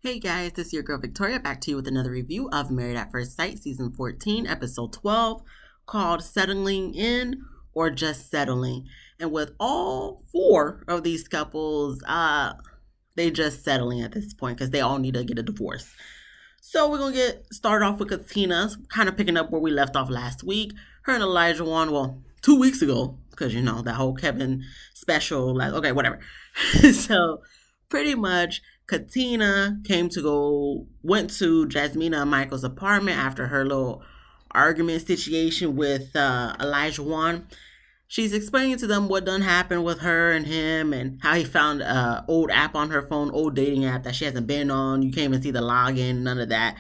Hey guys, this is your girl Victoria back to you with another review of Married at First Sight Season 14, Episode 12, called Settling In or Just Settling. And with all four of these couples, they just settling at this point because they all need to get a divorce. So we're gonna get started off with Katina, kind of picking up where we left off last week. Her and Elijah won, 2 weeks ago, because that whole Kevin special, like, okay, whatever. So pretty much Katina went to Jasmina and Michael's apartment after her little argument situation with Elijah Wan. She's explaining to them what done happened with her and him and how he found an old app on her phone, old dating app that she hasn't been on. You can't even see the login, none of that.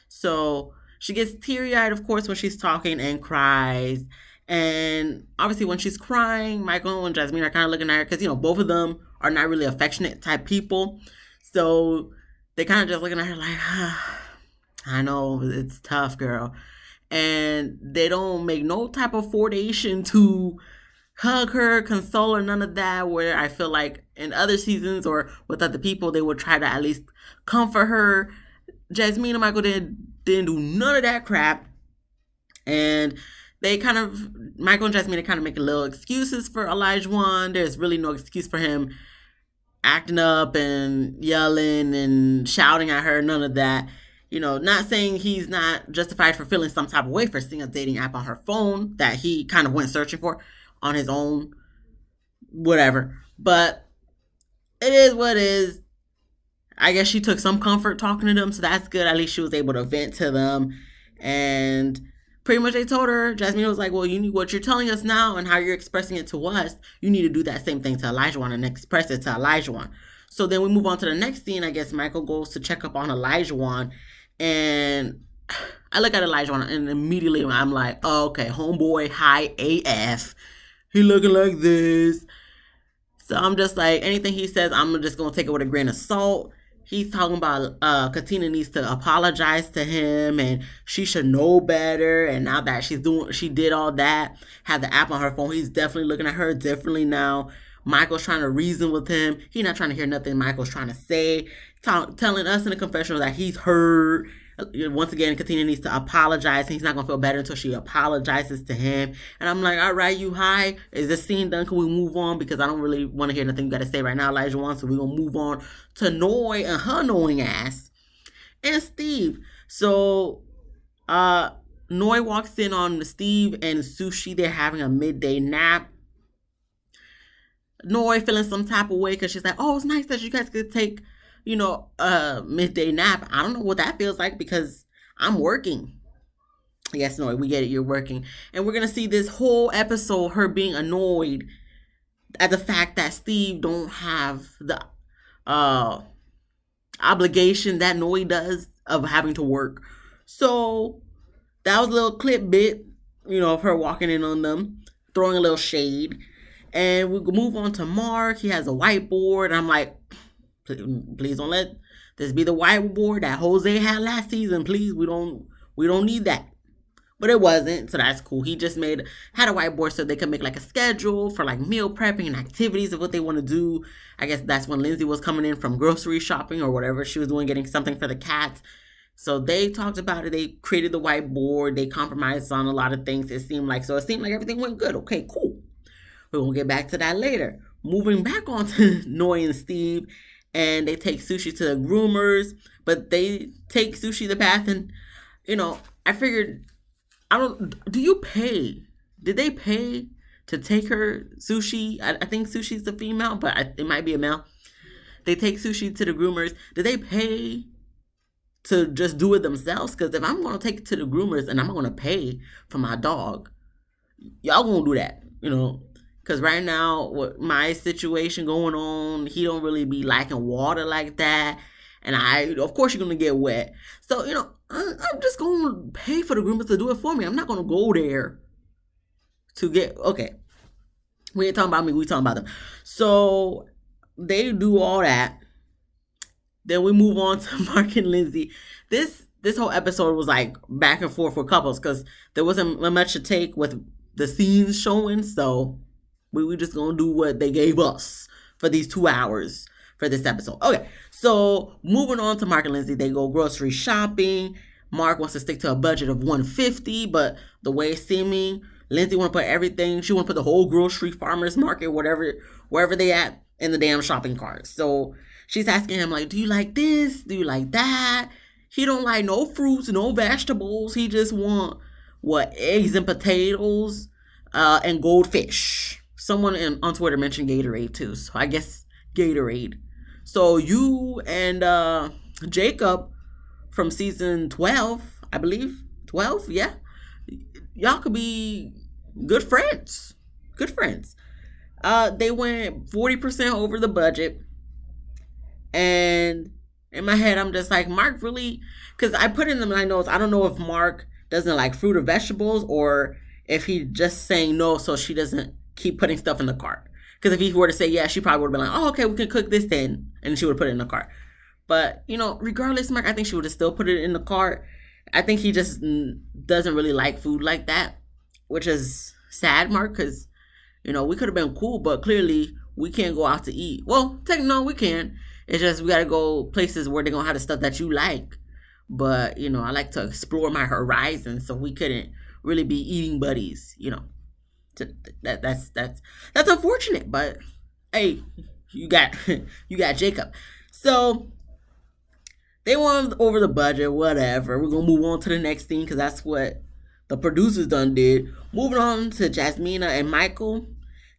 So she gets teary-eyed, of course, when she's talking and cries. And obviously when she's crying, Michael and Jasmine are kind of looking at her because, both of them are not really affectionate type people. So they kind of just looking at her like, I know, it's tough, girl. And they don't make no type of foundation to hug her, console her, none of that, where I feel like in other seasons or with other people, they would try to at least comfort her. Jasmine and Michael didn't do none of that crap. And Michael and Jasmine kind of make little excuses for Elijah Wan. There's really no excuse for him acting up and yelling and shouting at her, none of that. Not saying he's not justified for feeling some type of way for seeing a dating app on her phone that he kind of went searching for on his own, whatever. But it is what it is. I guess she took some comfort talking to them, so that's good. At least she was able to vent to them. And pretty much they told her, Jasmine was like, well, you need what you're telling us now and how you're expressing it to us. You need to do that same thing to Elijah Wan and express it to Elijah Wan. So then we move on to the next scene. I guess Michael goes to check up on Elijah Wan. And I look at Elijah Wan and immediately I'm like, oh, okay, homeboy high AF. He looking like this. So I'm just like, anything he says, I'm just going to take it with a grain of salt. He's talking about Katina needs to apologize to him and she should know better. And now that she did all that, had the app on her phone, he's definitely looking at her differently now. Michael's trying to reason with him. He's not trying to hear nothing Michael's trying to say. Telling us in the confessional that he's hurt. Once again, Katina needs to apologize. He's not going to feel better until she apologizes to him. And I'm like, all right, you high? Is this scene done? Can we move on? Because I don't really want to hear nothing you got to say right now, Elijah Wan. So we're going to move on to Noi and her knowing ass. And Steve. So, Noi walks in on Steve and Sushi. They're having a midday nap. Noi feeling some type of way because she's like, oh, it's nice that you guys could take a midday nap. I don't know what that feels like because I'm working. Yes, no, we get it. You're working. And we're going to see this whole episode, her being annoyed at the fact that Steve don't have the obligation that Noi does of having to work. So that was a little clip bit, of her walking in on them, throwing a little shade. And we move on to Mark. He has a whiteboard. And I'm like, please don't let this be the whiteboard that Jose had last season. Please, we don't need that. But it wasn't, so that's cool. He just had a whiteboard so they could make like a schedule for like meal prepping and activities of what they want to do. I guess that's when Lindsay was coming in from grocery shopping or whatever she was doing, getting something for the cats. So they talked about it. They created the whiteboard. They compromised on a lot of things. It seemed like everything went good. Okay, cool. We're going to get back to that later. Moving back on to Noi and Steve. And they take Sushi to the groomers. But they take Sushi to the bath. And, I figured, do you pay? Did they pay to take her, Sushi? I think Sushi's the female, but it might be a male. They take Sushi to the groomers. Did they pay to just do it themselves? Because if I'm going to take it to the groomers and I'm going to pay for my dog, y'all going to do that, Because right now, with my situation going on, he don't really be liking water like that. And of course, you're going to get wet. So, I'm just going to pay for the groomers to do it for me. I'm not going to go there to get, okay. We ain't talking about me. We talking about them. So, they do all that. Then we move on to Mark and Lindsay. This whole episode was like back and forth with couples because there wasn't much to take with the scenes showing. So, we just going to do what they gave us for these 2 hours. for this episode. Okay, so moving on to Mark and Lindsay, they go grocery shopping. Mark wants to stick to a budget of $150, but the way it's seeming, Lindsay want to put everything. She want to put the whole grocery, farmers market, whatever, wherever they at, in the damn shopping cart. So she's asking him like, "Do you like this? Do you like that?" He don't like no fruits, no vegetables. He just want eggs and potatoes, and goldfish. Someone on Twitter mentioned Gatorade too, so I guess Gatorade. So you and Jacob from season 12, I believe. 12, yeah. Y'all could be good friends. Good friends. They went 40% over the budget. And in my head, I'm just like, Mark really... Because I put in my notes, I don't know if Mark doesn't like fruit or vegetables, or if he just saying no so she doesn't keep putting stuff in the cart. Because if he were to say yes, she probably would have been like, "Oh, okay, we can cook this then." And she would put it in the cart. But, regardless, Mark, I think she would have still put it in the cart. I think he just doesn't really like food like that, which is sad, Mark, because, we could have been cool, but clearly we can't go out to eat. Well, no, we can. It's just we got to go places where they're going to have the stuff that you like. But, I like to explore my horizons, so we couldn't really be eating buddies, That's unfortunate, but hey, you got Jacob. So they went over the budget, whatever. We're gonna move on to the next thing because that's what the producers done did. Moving on to Jasmina and Michael.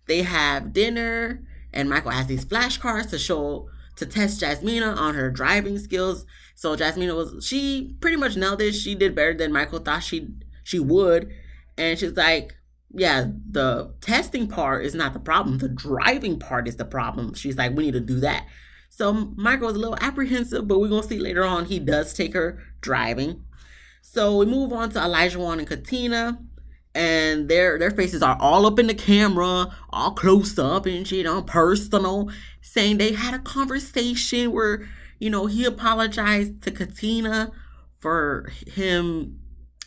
They have dinner, and Michael has these flashcards to test Jasmina on her driving skills. So Jasmina she pretty much nailed it. She did better than Michael thought she would. And she's like, yeah, the testing part is not the problem. The driving part is the problem. She's like, we need to do that. So Michael was a little apprehensive, but we're going to see later on he does take her driving. So we move on to Elijah Wan and Katina. And their faces are all up in the camera, all close up and shit, on personal, saying they had a conversation where, he apologized to Katina for him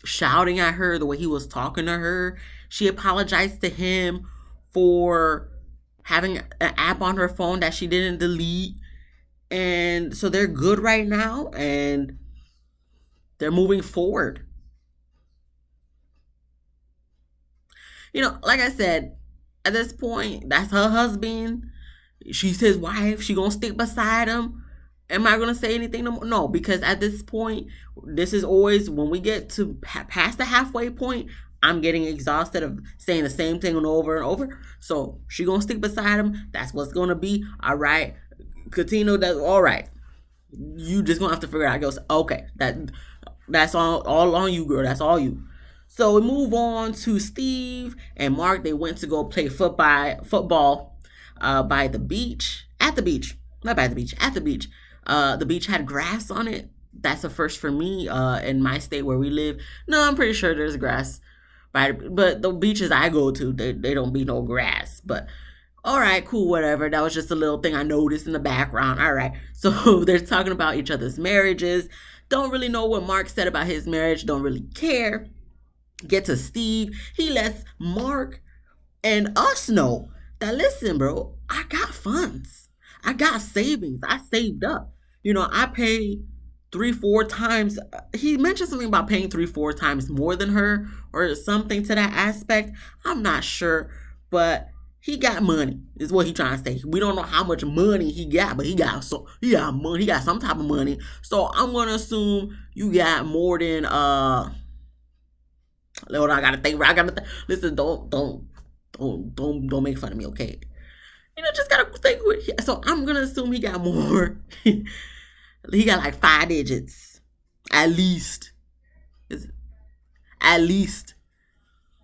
shouting at her the way he was talking to her. She apologized to him for having an app on her phone that she didn't delete. And so they're good right now, and they're moving forward. Like I said, at this point, that's her husband. She's his wife. She gonna stick beside him. Am I gonna say anything no more? No, because at this point, this is always, when we get to past the halfway point, I'm getting exhausted of saying the same thing over and over. So she gonna stick beside him. That's what's gonna be. All right. Katina, that's all right. You just gonna have to figure it out. I goes, okay, that's all on you, girl. That's all you. So we move on to Steve and Mark. They went to go play football by the beach. At the beach. Not by the beach. At the beach. The beach had grass on it. That's a first for me in my state where we live. No, I'm pretty sure there's grass. But the beaches I go to, they don't be no grass. But all right, cool, whatever. That was just a little thing I noticed in the background. All right. So they're talking about each other's marriages. Don't really know what Mark said about his marriage. Don't really care. Get to Steve. He lets Mark and us know that, listen, bro, I got funds. I got savings. I saved up. I pay 3-4 times. He mentioned something about paying 3-4 times more than her or something to that aspect. I'm not sure, but he got money is what he trying to say. We don't know how much money he got, but he got money. He got some type of money. So I'm gonna assume you got more than Lord, I gotta think. Listen, don't make fun of me, okay? Just gotta think. So I'm gonna assume he got more. He got like 5 digits, at least. At least,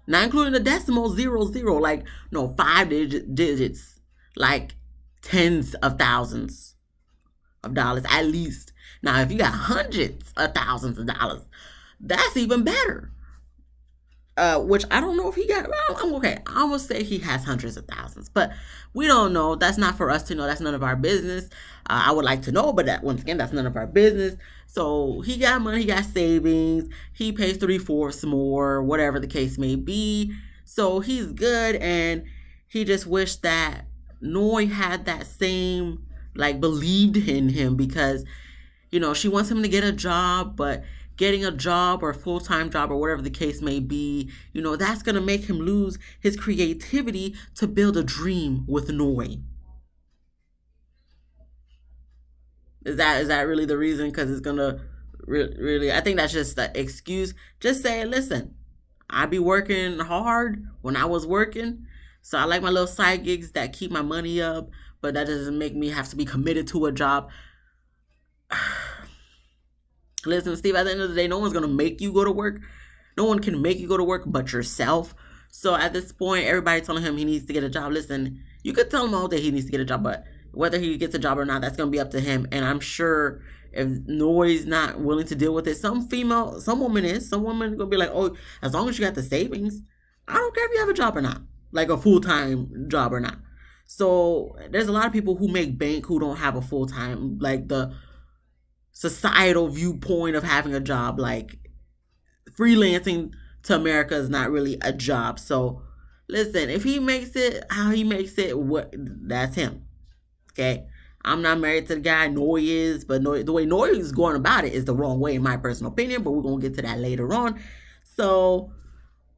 not including the decimal 00. Like, no, 5 digits, like tens of thousands of dollars at least. Now, if you got hundreds of thousands of dollars, that's even better. Which I don't know if he got. Well, I'm okay. I will say he has hundreds of thousands, but we don't know. That's not for us to know. That's none of our business. I would like to know, but once again, that's none of our business. So he got money. He got savings. He pays 3/4 more, whatever the case may be. So he's good, and he just wished that Noi had that same like believed in him because, she wants him to get a job, but getting a job or a full-time job or whatever the case may be, that's going to make him lose his creativity to build a dream with Noi. Is that really the reason? Because it's going to really, I think that's just the excuse. Just say, listen, I be working hard when I was working. So I like my little side gigs that keep my money up, but that doesn't make me have to be committed to a job. Listen, Steve, at the end of the day, no one's going to make you go to work. No one can make you go to work but yourself. So at this point, everybody's telling him he needs to get a job. Listen, you could tell him all day he needs to get a job, but whether he gets a job or not, that's going to be up to him. And I'm sure if Noi's not willing to deal with it, some woman is. Some woman going to be like, oh, as long as you got the savings, I don't care if you have a job or not, like a full-time job or not. So there's a lot of people who make bank who don't have a full-time, like the societal viewpoint of having a job. Like freelancing to America is not really a job. So listen, if he makes it how he makes it, that's him. Okay, I'm not married to the guy. Noi is, but the way Noi is going about it is the wrong way in my personal opinion, but we're going to get to that later on. So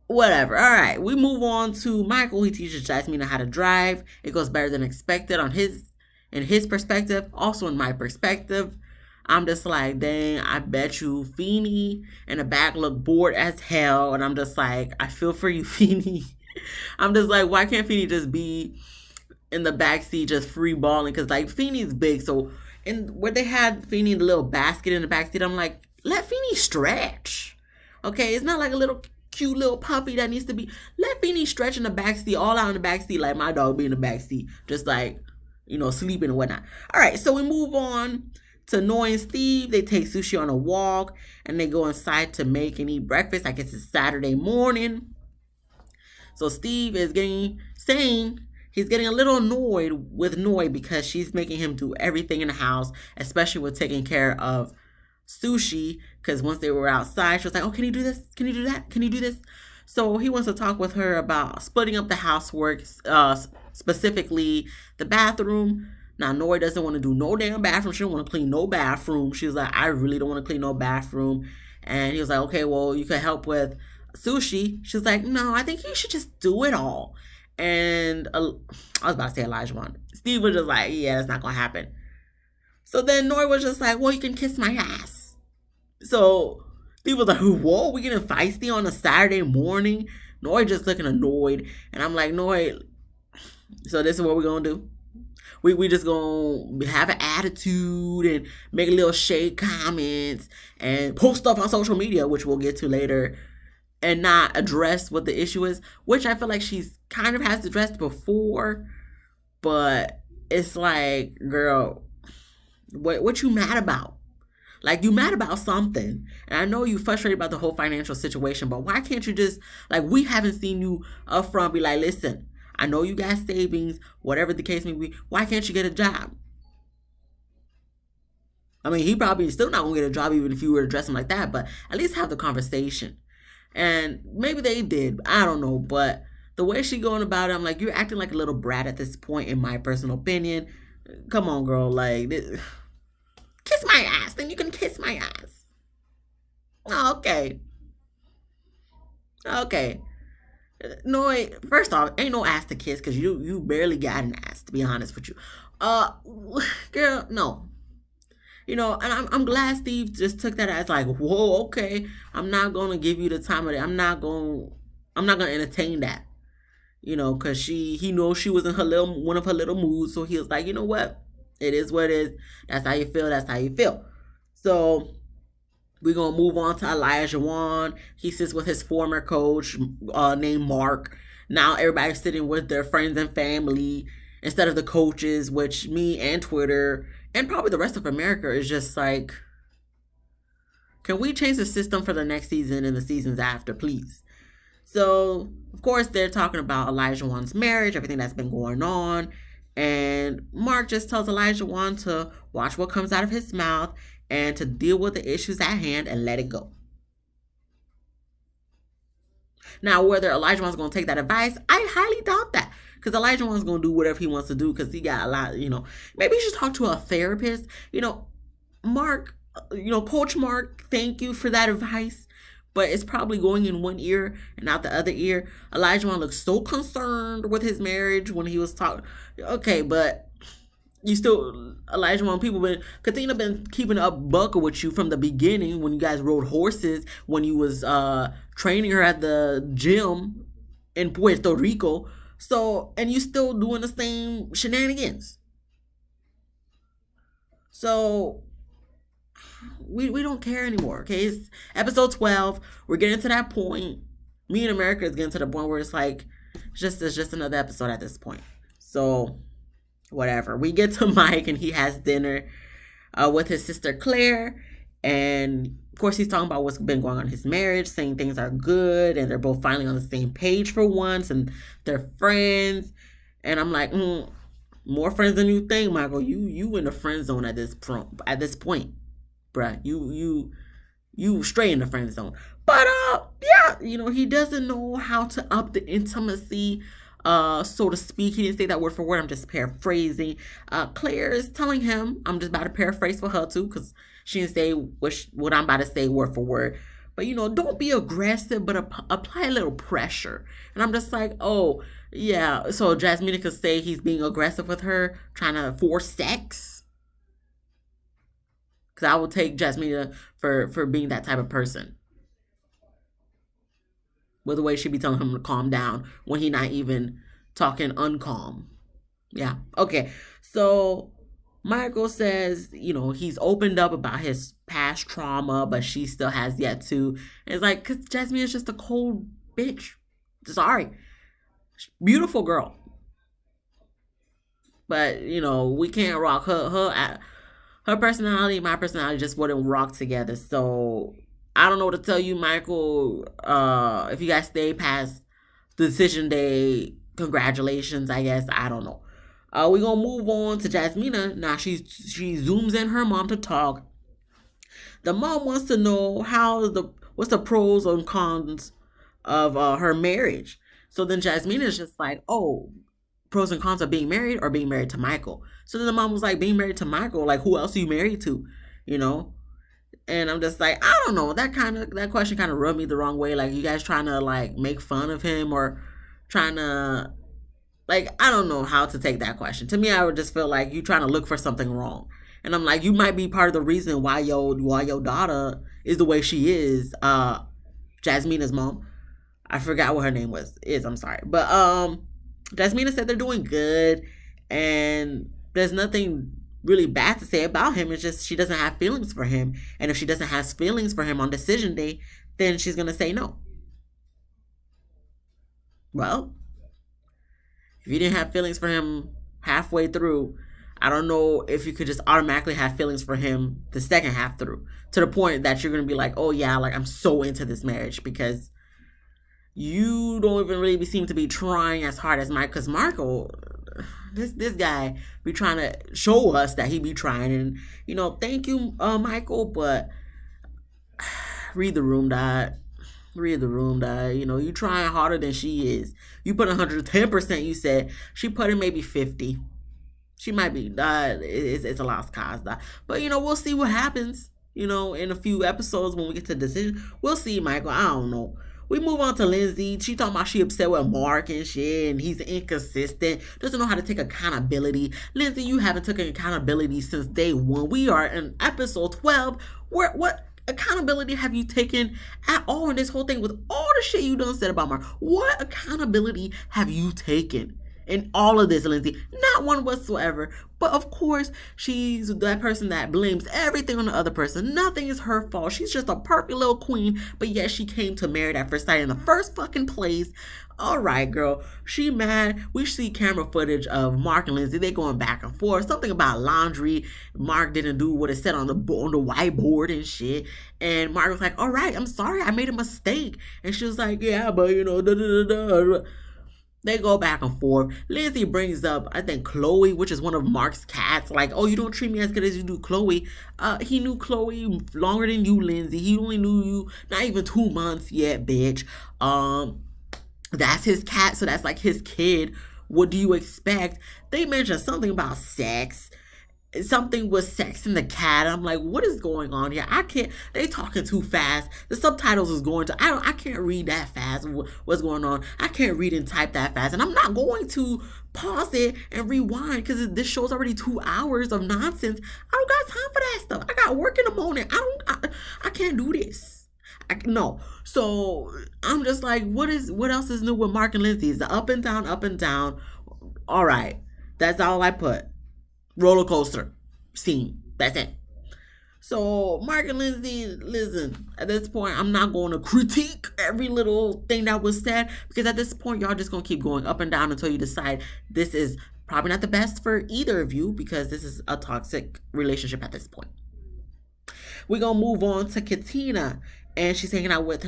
whatever. All right, we move on to Michael. He teaches Jasmina how to drive. It goes better than expected in his perspective, also in my perspective. I'm just like, dang, I bet you Feeny in the back look bored as hell. And I'm just like, I feel for you, Feeny. I'm just like, why can't Feeny just be in the backseat just free balling? Because like Feeny's big. So where they had Feeny in the little basket in the backseat, I'm like, let Feeny stretch. Okay, it's not like a little cute little puppy that needs to be. Let Feeny stretch in the backseat, all out in the backseat, like my dog be in the backseat, just like, sleeping and whatnot. All right, so we move on to Noi and Steve. They take Sushi on a walk and they go inside to make and eat breakfast. I guess it's Saturday morning. So Steve is saying he's getting a little annoyed with Noi because she's making him do everything in the house, especially with taking care of Sushi. Because once they were outside, she was like, oh, can you do this? Can you do that? Can you do this? So he wants to talk with her about splitting up the housework, specifically the bathroom. Now, Noi doesn't want to do no damn bathroom. She don't want to clean no bathroom. She was like, I really don't want to clean no bathroom. And he was like, okay, well, you can help with Sushi. She was like, no, I think you should just do it all. And I was about to say Elijah. Steve was just like, yeah, that's not going to happen. So then Noi was just like, well, you can kiss my ass. So Steve was like, whoa, we getting feisty on a Saturday morning? Noi just looking annoyed. And I'm like, Noi, so this is what we're going to do? We just gonna have an attitude and make little shade comments and post stuff on social media, which we'll get to later, and not address what the issue is, which I feel like she's kind of has addressed before, but it's like, girl, what you mad about? Like, you mad about something, and I know you frustrated about the whole financial situation, but why can't you just, like, we haven't seen you up front be like, listen, I know you got savings, whatever the case may be. Why can't you get a job? I mean, he probably still not going to get a job even if you were to dress him like that, but at least have the conversation. And maybe they did. I don't know. But the way she going about it, I'm like, you're acting like a little brat at this point, in my personal opinion. Come on, girl. Like, kiss my ass. Then you can kiss my ass. Okay. Okay. No, first off, ain't no ass to kiss because you barely got an ass, to be honest with you. Girl, no. And I'm glad Steve just took that as like, whoa, okay, I'm not gonna give you the time of it. I'm not gonna entertain that. Because he knows she was in one of her little moods, so he was like, you know what? It is what it is. That's how you feel. That's how you feel. So we're going to move on to Elijah Wan. He sits with his former coach named Mark. Now everybody's sitting with their friends and family instead of the coaches, which me and Twitter and probably the rest of America is just like, can we change the system for the next season and the seasons after, please? So, of course, they're talking about Elijah Wan's marriage, everything that's been going on. And Mark just tells Elijah Wan to watch what comes out of his mouth and to deal with the issues at hand and let it go. Now, whether Elijah Wan's going to take that advice, I highly doubt that. Because Elijah wants going to do whatever he wants to do because he got a lot, maybe he should talk to a therapist. Mark, Coach Mark, thank you for that advice. But it's probably going in one ear and out the other ear. Elijah looks so concerned with his marriage when he was talking. Okay, but you still, Elijah, Katina been keeping up buckle with you from the beginning when you guys rode horses, when you was training her at the gym in Puerto Rico. So, and you still doing the same shenanigans. So, we don't care anymore, okay? It's episode 12. We're getting to that point. Me and America is getting to the point where it's like, it's just another episode at this point. So, whatever. We get to Mike and he has dinner with his sister Claire. And, of course, he's talking about what's been going on in his marriage, saying things are good and they're both finally on the same page for once and they're friends. And I'm like, more friends than you think, Michael. You in the friend zone at this point. Bruh, you straight in the friend zone. But yeah, he doesn't know how to up the intimacy, so to speak. He didn't say that word for word. I'm just paraphrasing. Claire is telling him, I'm just about to paraphrase for her too, because she didn't say what I'm about to say word for word. But don't be aggressive, but apply a little pressure. And I'm just like, oh yeah. So Jasmina could say he's being aggressive with her, trying to force sex. Because I will take Jasmina for being that type of person. With the way she be telling him to calm down when he not even talking uncalm. Yeah. Okay. So Michael says, he's opened up about his past trauma, but she still has yet to. And it's like, because Jasmina's just a cold bitch. Sorry. Beautiful girl. But, we can't rock her personality, my personality just wouldn't rock together. So I don't know what to tell you, Michael. If you guys stay past the decision day, congratulations, I guess. I don't know. We're gonna move on to Jasmina. Now she zooms in her mom to talk. The mom wants to know what's the pros and cons of her marriage. So then Jasmina is just like, oh, pros and cons of being married or being married to Michael. So then the mom was like, being married to Michael, like who else are you married to? And I'm just like, I don't know. That question kind of rubbed me the wrong way. Like, you guys trying to like make fun of him or trying to, like, I don't know how to take that question. To me, I would just feel like you trying to look for something wrong. And I'm like, you might be part of the reason why your daughter is the way she is. Jasmina's mom. I forgot what her name is. I'm sorry. But Jasmina said they're doing good and there's nothing really bad to say about him. It's just she doesn't have feelings for him. And if she doesn't have feelings for him on decision day, then she's going to say no. Well, if you didn't have feelings for him halfway through, I don't know if you could just automatically have feelings for him the second half through, to the point that you're going to be like, oh yeah, like I'm so into this marriage, because you don't even really seem to be trying as hard as Mike. Because Michael, this guy be trying to show us that he be trying. And, thank you, Michael, but read the room, Dad. Read the room, Dad. You trying harder than she is. You put 110%, you said. She put in maybe 50. She might be, it's a lost cause, Dad. But, we'll see what happens, in a few episodes when we get to the decision. We'll see, Michael. I don't know. We move on to Lindsay. She talking about she upset with Mark and shit, and he's inconsistent, doesn't know how to take accountability. Lindsay, you haven't taken accountability since day one. We are in episode 12. What accountability have you taken at all in this whole thing with all the shit you done said about Mark? What accountability have you taken in all of this, Lindsay? Not one whatsoever. But of course, she's that person that blames everything on the other person. Nothing is her fault. She's just a perfect little queen. But yet she came to Married at First Sight in the first fucking place. All right, girl. She mad. We see camera footage of Mark and Lindsay. They going back and forth. Something about laundry. Mark didn't do what it said on the whiteboard and shit. And Mark was like, all right, I'm sorry. I made a mistake. And she was like, yeah, but They go back and forth. Lindsay brings up, I think, Chloe, which is one of Mark's cats. Like, oh, you don't treat me as good as you do Chloe. He knew Chloe longer than you, Lindsay. He only knew you not even 2 months yet, bitch. That's his cat, so that's like his kid. What do you expect? They mentioned something about sex. Something with sex in the cat. I'm like, what is going on here? I can't. They talking too fast. The subtitles is going to. I can't read that fast. What's going on? I can't read and type that fast, and I'm not going to pause it and rewind because this show's already 2 hours of nonsense. I don't got time for that stuff. I got work in the morning. I can't do this. No. So I'm just like, what else is new with Mark and Lindsay? It's the up and down, up and down. All right. That's all I put. Roller coaster scene. That's it. So Mark and Lindsay, listen, at this point, I'm not going to critique every little thing that was said because at this point, y'all just going to keep going up and down until you decide this is probably not the best for either of you because this is a toxic relationship at this point. We're going to move on to Katina, and she's hanging out with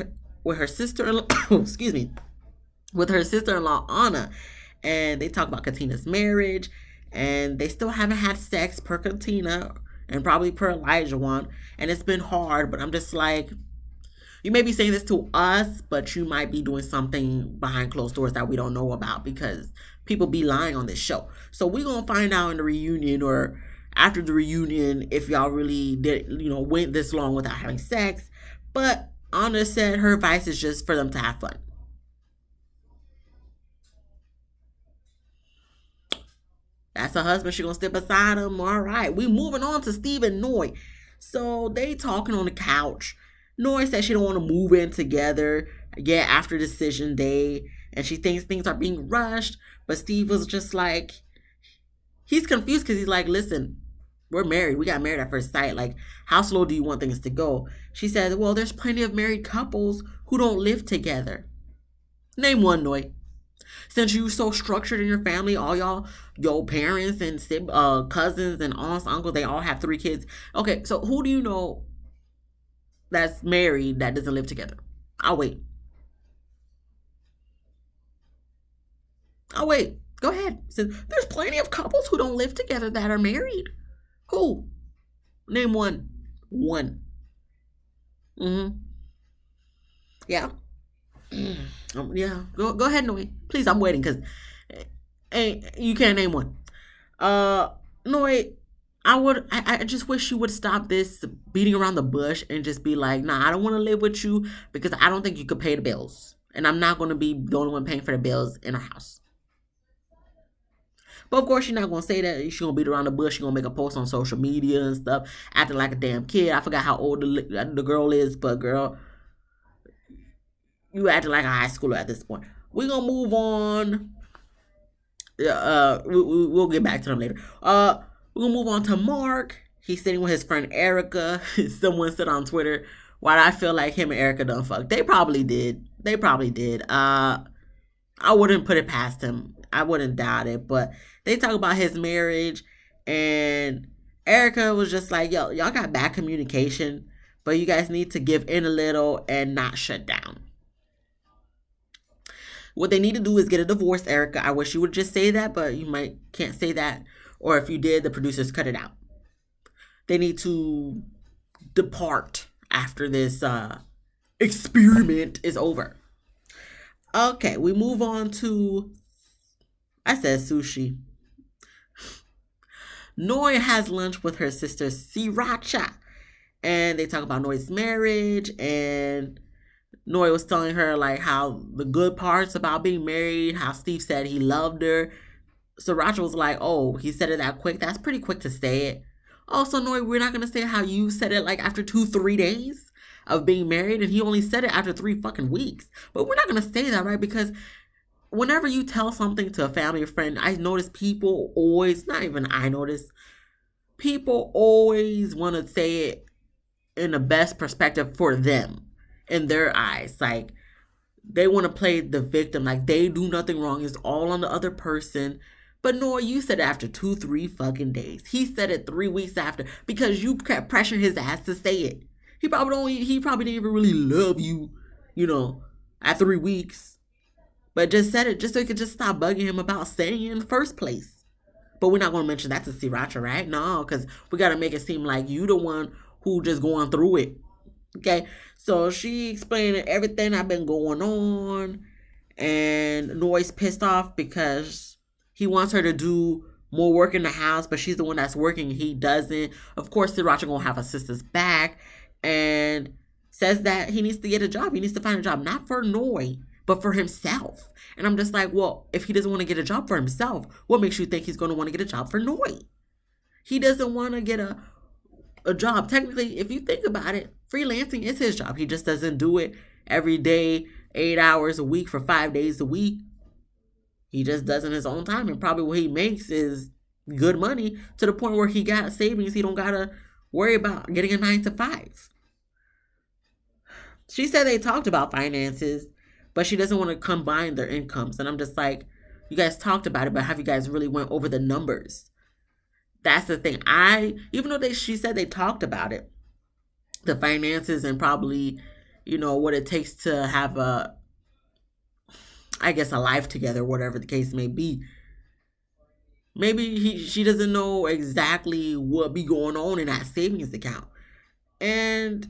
her sister-in-law, excuse me, with her sister-in-law, Anna, and they talk about Katina's marriage. And they still haven't had sex per Katina and probably per Elijah one. And it's been hard, but I'm just like, you may be saying this to us, but you might be doing something behind closed doors that we don't know about because people be lying on this show. So we're going to find out in the reunion or after the reunion if y'all really did, went this long without having sex. But Anna said her advice is just for them to have fun. That's her husband. She gonna step beside him. All right. We moving on to Steve and Noi. So they talking on the couch. Noi said she don't want to move in together yet after decision day. And she thinks things are being rushed. But Steve was just like, he's confused because he's like, listen, we're married. We got married at first sight. Like, how slow do you want things to go? She said, well, there's plenty of married couples who don't live together. Name one, Noi. Since you so structured in your family, all your parents and cousins and aunts, uncles, they all have 3 kids. Okay, so who do you know that's married that doesn't live together? I'll wait. Go ahead. So there's plenty of couples who don't live together that are married. Who? Name one. One. Yeah. Yeah, go ahead, Noi. Please, I'm waiting because you can't name one. Noi, I just wish you would stop this beating around the bush and just be like, nah, I don't want to live with you because I don't think you could pay the bills, and I'm not going to be the only one paying for the bills in our house. But of course, she's not going to say that. She's going to beat around the bush. She's going to make a post on social media and stuff, acting like a damn kid. I forgot how old the girl is, but girl, you acting like a high schooler at this point. We're going to move on. We'll get back to them later. We're going to move on to Mark. He's sitting with his friend Erica. Someone said on Twitter, why do I feel like him and Erica done fuck? They probably did. I wouldn't put it past him. I wouldn't doubt it. But they talk about his marriage. And Erica was just like, y'all got bad communication. But you guys need to give in a little and not shut down. What they need to do is get a divorce, Erica. I wish you would just say that, but you can't say that. Or if you did, the producers cut it out. They need to depart after this experiment is over. Okay, we move on to, I said sushi. Noi has lunch with her sister Sriracha. And they talk about Noi's marriage, and Noi was telling her like how the good parts about being married, how Steve said he loved her. Sriracha was like, oh, he said it that quick? That's pretty quick to say it. Also, Noi, we're not going to say how you said it like after 2-3 days of being married, and he only said it after 3 fucking weeks. But we're not going to say that, right? Because whenever you tell something to a family or friend, I notice people always, not even I notice, people always want to say it in the best perspective for them. In their eyes, like they want to play the victim, like they do nothing wrong, it's all on the other person. But no, you said it after 2-3 fucking days. He said it 3 weeks after because you kept pressuring his ass to say it. He probably didn't even really love you, at 3 weeks. But just said it just so he could just stop bugging him about saying it in the first place. But we're not going to mention that to Sriracha, right? No, because we got to make it seem like you the one who just going through it. Okay, so she explained everything I've been going on, and Noi's pissed off because He wants her to do more work in the house, but she's the one that's working. He doesn't. Of course, Sriracha gonna have a sister's back, and says that he needs to get a job. He needs to find a job, not for Noi, but for himself. And I'm just like, well, if he doesn't want to get a job for himself, what makes you think he's going to want to get a job for Noi? He doesn't want to get a job. Technically, if you think about it, freelancing is his job. He just doesn't do it every day, 8 hours a week for 5 days a week. He just does it in his own time. And probably what he makes is good money to the point where he got savings. He don't got to worry about getting a 9 to 5. She said they talked about finances, but she doesn't want to combine their incomes. And I'm just like, you guys talked about it, but have you guys really went over the numbers? That's the thing. Even though she said they talked about it, the finances and probably, what it takes to have a life together, whatever the case may be. Maybe she doesn't know exactly what be going on in that savings account. And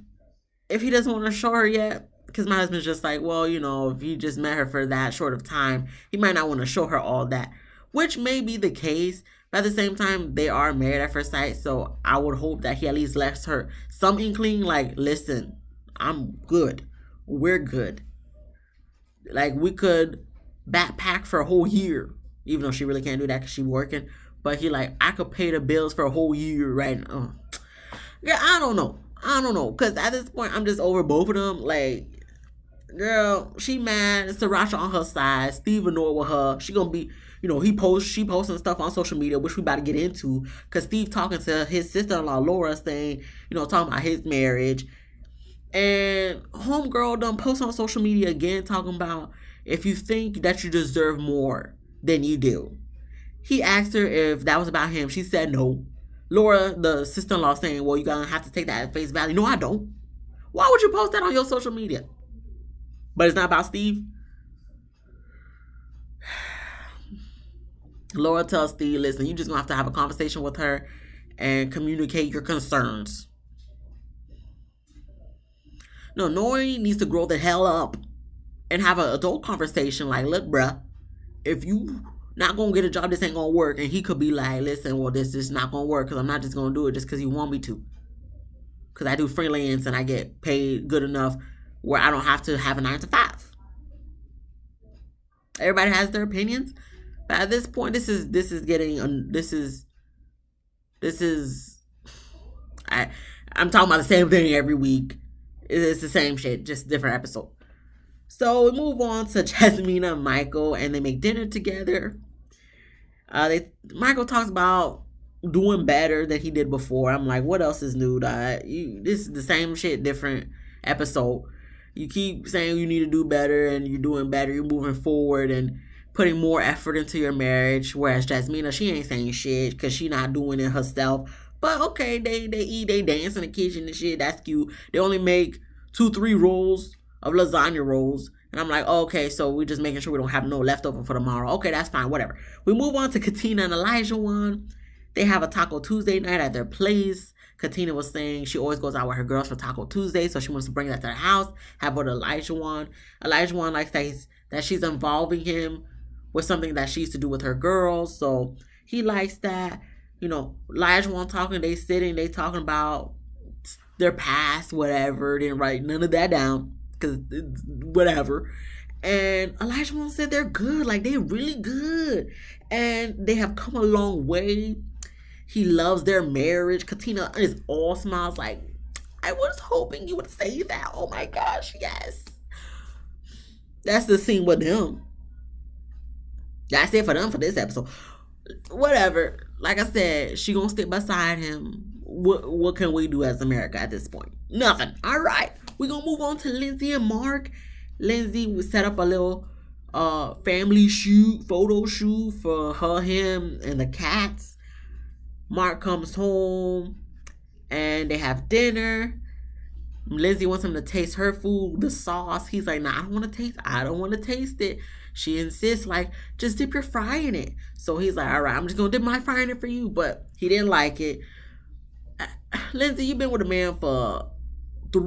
if he doesn't want to show her yet, because my husband's just like, well, if you just met her for that short of time, he might not want to show her all that, which may be the case. But at the same time, they are married at first sight. So I would hope that he at least lets her some inkling, like, listen, I'm good. We're good. Like, we could backpack for a whole year, even though she really can't do that because she's working. But he like, I could pay the bills for a whole year right now. Yeah, I don't know. Because at this point, I'm just over both of them. Like, girl, she mad. Sriracha on her side. Steve annoyed with her. She gonna be, she posting stuff on social media, which we about to get into. Because Steve talking to his sister-in-law, Laura, saying, talking about his marriage. And homegirl done post on social media again, talking about if you think that you deserve more than you do. He asked her if that was about him. She said no. Laura, the sister-in-law, saying, well, you're going to have to take that at face value. No, I don't. Why would you post that on your social media? But it's not about Steve. Laura tells Steve, listen, you're just going to have a conversation with her and communicate your concerns. No, Noi needs to grow the hell up and have an adult conversation like, look, bruh, if you not going to get a job, this ain't going to work. And he could be like, listen, well, this is not going to work because I'm not just going to do it just because you want me to. Because I do freelance and I get paid good enough where I don't have to have a 9 to 5. Everybody has their opinions. But at this point, I'm talking about the same thing every week. It's the same shit, just different episode. So we move on to Jasmina and Michael, and they make dinner together. Michael talks about doing better than he did before. I'm like, what else is new? This is the same shit, different episode. You keep saying you need to do better, and you're doing better. You're moving forward and putting more effort into your marriage. Whereas Jasmina, she ain't saying shit because she not doing it herself. But okay, they eat, they dance in the kitchen and shit. That's cute. They only make 2-3 rolls of lasagna rolls. And I'm like, oh, okay, so we're just making sure we don't have no leftover for tomorrow. Okay, that's fine, whatever. We move on to Katina and Elijah. They have a Taco Tuesday night at their place. Katina was saying she always goes out with her girls for Taco Tuesday, so she wants to bring that to the house, have with Elijah. Elijah likes that she's involving him with something that she used to do with her girls, so he likes that. Elijah talking, they sitting, they talking about their past, whatever. Didn't write none of that down because whatever. And Elijah said they're good, like they're really good, and they have come a long way. He loves their marriage. Katina is all smiles, like, I was hoping you would say that. Oh my gosh, yes. That's the scene with them. That's it for them for this episode. Whatever. Like I said, she gonna stick beside him. What can we do as America at this point? Nothing. All right. We're gonna move on to Lindsay and Mark. Lindsay would set up a little family photo shoot for her, him, and the cats. Mark comes home and they have dinner. Lindsay wants him to taste her food, the sauce. He's like, nah, I don't want to taste it. She insists, like, just dip your fry in it. So he's like, all right, I'm just going to dip my fry in it for you. But he didn't like it. Lindsay, you've been with a man for 4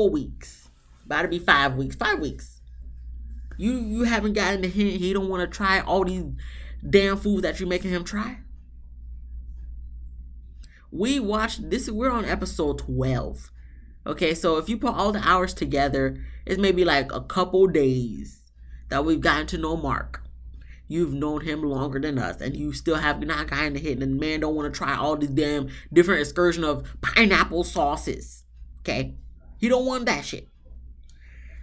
weeks. About to be 5 weeks. 5 weeks. You haven't gotten the hint he don't want to try all these damn foods that you're making him try? We watched this, we're on episode 12. Okay, so if you put all the hours together, it's maybe like a couple days that we've gotten to know Mark. You've known him longer than us, and you still have not gotten the hit. And the man don't want to try all these damn different excursion of pineapple sauces. Okay, he don't want that shit.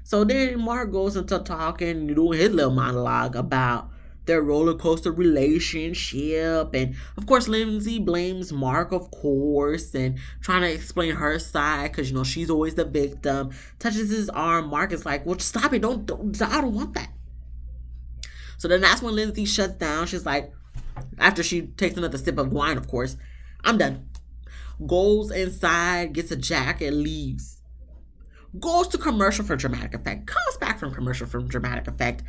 So then Mark goes into talking, doing his little monologue about their roller coaster relationship. And of course, Lindsay blames Mark, of course, and trying to explain her side because, she's always the victim. Touches his arm. Mark is like, well, stop it. Don't I don't want that. So then that's when Lindsay shuts down. She's like, after she takes another sip of wine, of course, I'm done. Goes inside, gets a jacket, leaves. Goes to commercial for dramatic effect. Comes back from commercial for dramatic effect.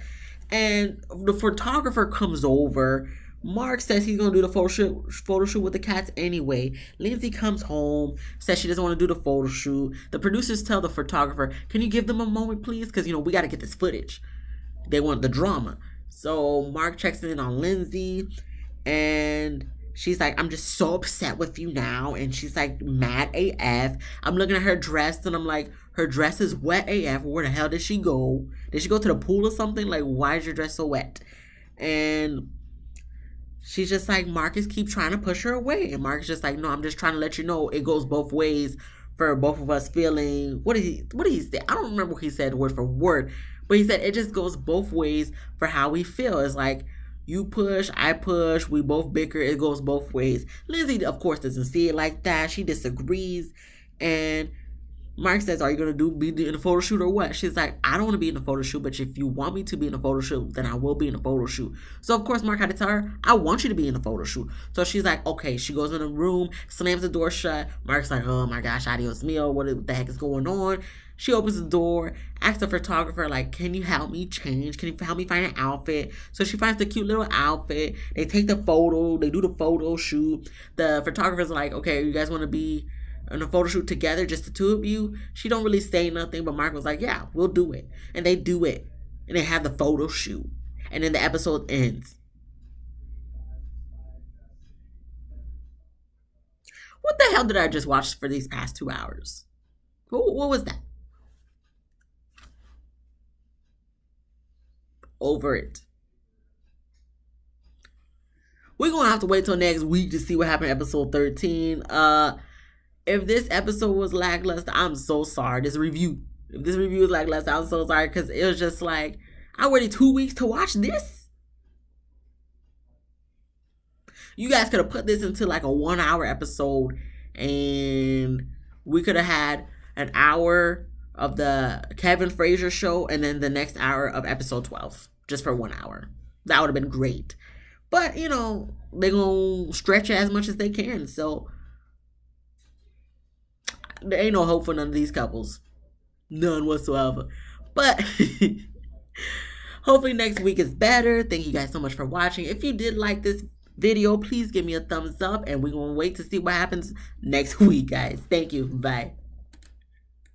And the photographer comes over. Mark says he's going to do the photo shoot with the cats anyway. Lindsay comes home, says she doesn't want to do the photo shoot. The producers tell the photographer, can you give them a moment, please? Because, we got to get this footage. They want the drama. So Mark checks in on Lindsay, and she's like, I'm just so upset with you now. And she's like, mad AF. I'm looking at her dress, and I'm like, her dress is wet AF. Where the hell did she go? Did she go to the pool or something? Like, why is your dress so wet? And she's just like, Marcus keeps trying to push her away. And Marcus just like, no, I'm just trying to let you know it goes both ways for both of us feeling. What did he say? I don't remember what he said word for word. But he said it just goes both ways for how we feel. It's like, you push, I push, we both bicker, it goes both ways. Lindsay, of course, doesn't see it like that. She disagrees. And Mark says, are you going to be in the photo shoot or what? She's like, I don't want to be in the photo shoot, but if you want me to be in the photo shoot, then I will be in the photo shoot. So, of course, Mark had to tell her, I want you to be in the photo shoot. So she's like, okay. She goes in the room, slams the door shut. Mark's like, oh my gosh, adios mio, what the heck is going on? She opens the door, asks the photographer, like, can you help me change? Can you help me find an outfit? So she finds the cute little outfit. They take the photo. They do the photo shoot. The photographer's like, okay, you guys want to be in a photo shoot together, just the two of you? She don't really say nothing, but Mark was like, yeah, we'll do it. And they do it. And they have the photo shoot. And then the episode ends. What the hell did I just watch for these past 2 hours? What was that? Over it. We're gonna have to wait till next week to see what happened in episode 13. If this episode was lackluster, I'm so sorry. If this review is lackluster, I'm so sorry, because it was just like, I waited 2 weeks to watch this. You guys could have put this into like a 1 hour episode, and we could have had an hour of the Kevin Frazier show, and then the next hour of episode 12, just for 1 hour. That would have been great. But, they're going to stretch it as much as they can. So, there ain't no hope for none of these couples. None whatsoever. But, hopefully next week is better. Thank you guys so much for watching. If you did like this video, please give me a thumbs up. And we're going to wait to see what happens next week, guys. Thank you. Bye.